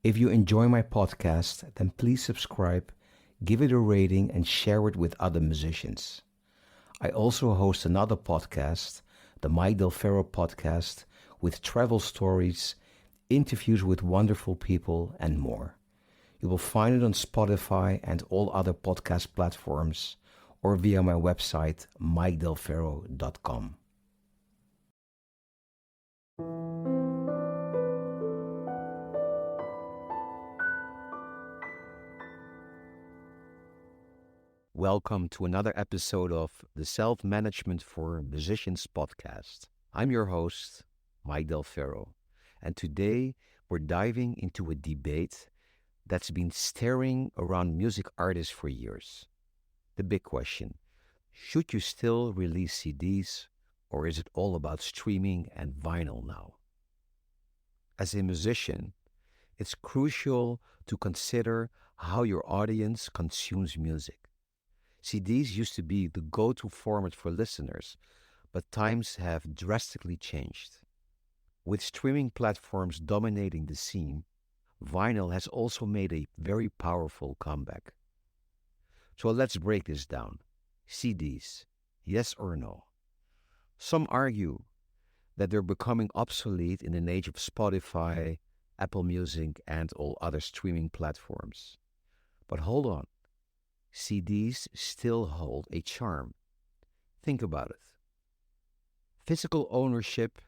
If you enjoy my podcast, then please subscribe, give it a rating, and share it with other musicians. I also host another podcast, the Mike Del Ferro podcast, with travel stories, interviews with wonderful people, and more. You will find it on Spotify and all other podcast platforms or via my website, mikedelferro.com. Welcome to another episode of the Self Management for Musicians podcast. I'm your host, Mike Del Ferro, and today we're diving into a debate that's been staring around music artists for years. The big question: should you still release CDs, or is it all about streaming and vinyl now? As a musician, it's crucial to consider how your audience consumes music. CDs used to be the go-to format for listeners, but times have drastically changed. With streaming platforms dominating the scene, vinyl has also made a very powerful comeback. So let's break this down. CDs, yes or no? Some argue that they're becoming obsolete in an age of Spotify, Apple Music, and all other streaming platforms. But hold on. CDs still hold a charm. Think about it. Physical ownership,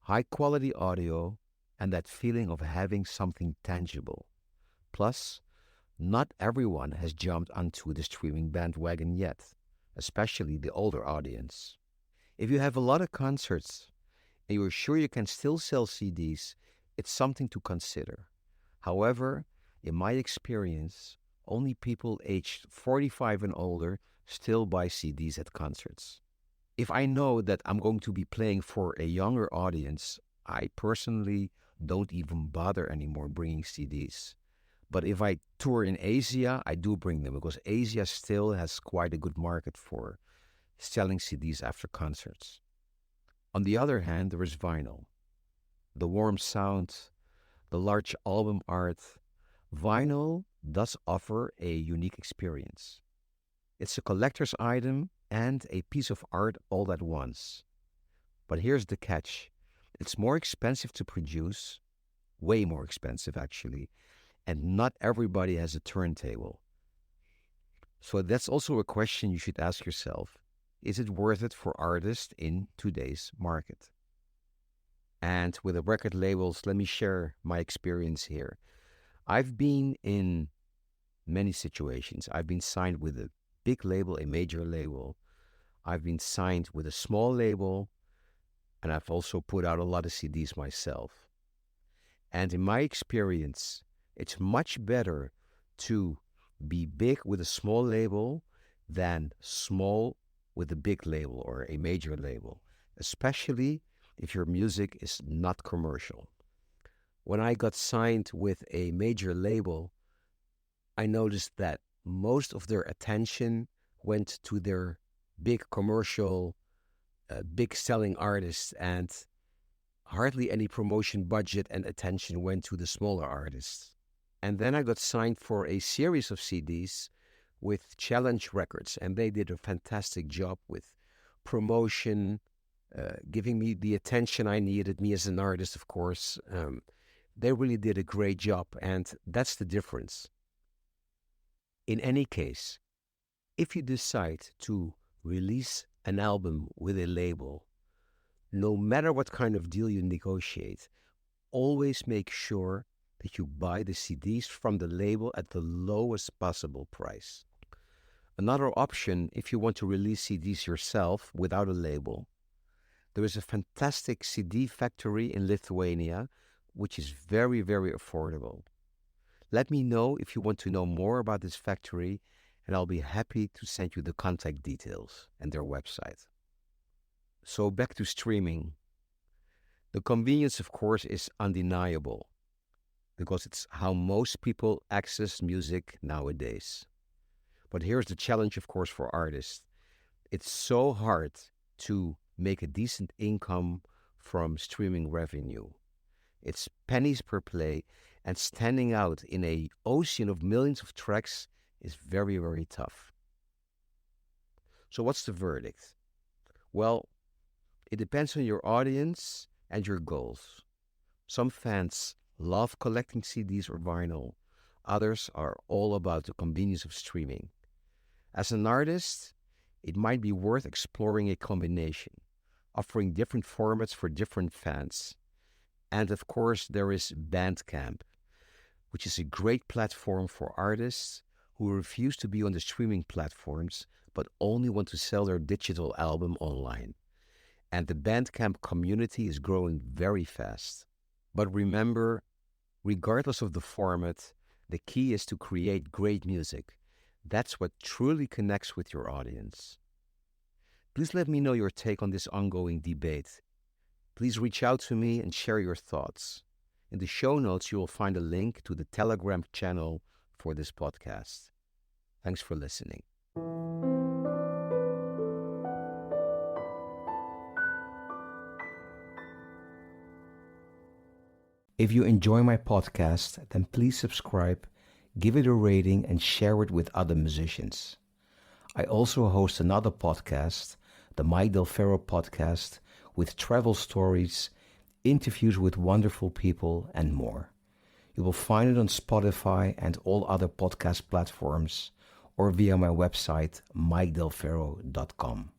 high quality audio, and that feeling of having something tangible. Plus, not everyone has jumped onto the streaming bandwagon yet, especially the older audience. If you have a lot of concerts and you're sure you can still sell CDs, it's something to consider. However, in my experience, only people aged 45 and older still buy CDs at concerts. If I know that I'm going to be playing for a younger audience, I personally don't even bother anymore bringing CDs. But if I tour in Asia, I do bring them because Asia still has quite a good market for selling CDs after concerts. On the other hand, there is vinyl. The warm sound, the large album art. Vinyl does offer a unique experience. It's a collector's item and a piece of art all at once. But here's the catch. It's more expensive to produce, way more expensive actually, and not everybody has a turntable. So that's also a question you should ask yourself. Is it worth it for artists in today's market? And with the record labels, let me share my experience here. I've been in many situations. I've been signed with a big label, a major label. I've been signed with a small label, and I've also put out a lot of CDs myself. And in my experience, it's much better to be big with a small label than small with a big label or a major label, especially if your music is not commercial. When I got signed with a major label, I noticed that most of their attention went to their big commercial, big selling artists, and hardly any promotion budget and attention went to the smaller artists. And then I got signed for a series of CDs with Challenge Records, and they did a fantastic job with promotion, giving me the attention I needed, me as an artist, of course. They really did a great job, and that's the difference. In any case, if you decide to release an album with a label, no matter what kind of deal you negotiate, always make sure that you buy the CDs from the label at the lowest possible price. Another option, if you want to release CDs yourself without a label, there is a fantastic CD factory in Lithuania, which is very, very affordable. Let me know if you want to know more about this factory, and I'll be happy to send you the contact details and their website. So back to streaming. The convenience, of course, is undeniable because it's how most people access music nowadays. But here's the challenge, of course, for artists. It's so hard to make a decent income from streaming revenue. It's pennies per play, and standing out in a ocean of millions of tracks is very, very tough. So what's the verdict? Well, it depends on your audience and your goals. Some fans love collecting CDs or vinyl. Others are all about the convenience of streaming. As an artist, it might be worth exploring a combination, offering different formats for different fans. And of course, there is Bandcamp, which is a great platform for artists who refuse to be on the streaming platforms but only want to sell their digital album online. And the Bandcamp community is growing very fast. But remember, regardless of the format, the key is to create great music. That's what truly connects with your audience. Please let me know your take on this ongoing debate. Please reach out to me and share your thoughts. In the show notes, you will find a link to the Telegram channel for this podcast. Thanks for listening. If you enjoy my podcast, then please subscribe, give it a rating, and share it with other musicians. I also host another podcast, the Mike Del Ferro podcast, with travel stories, interviews with wonderful people, and more. You will find it on Spotify and all other podcast platforms or via my website, mikedelferro.com.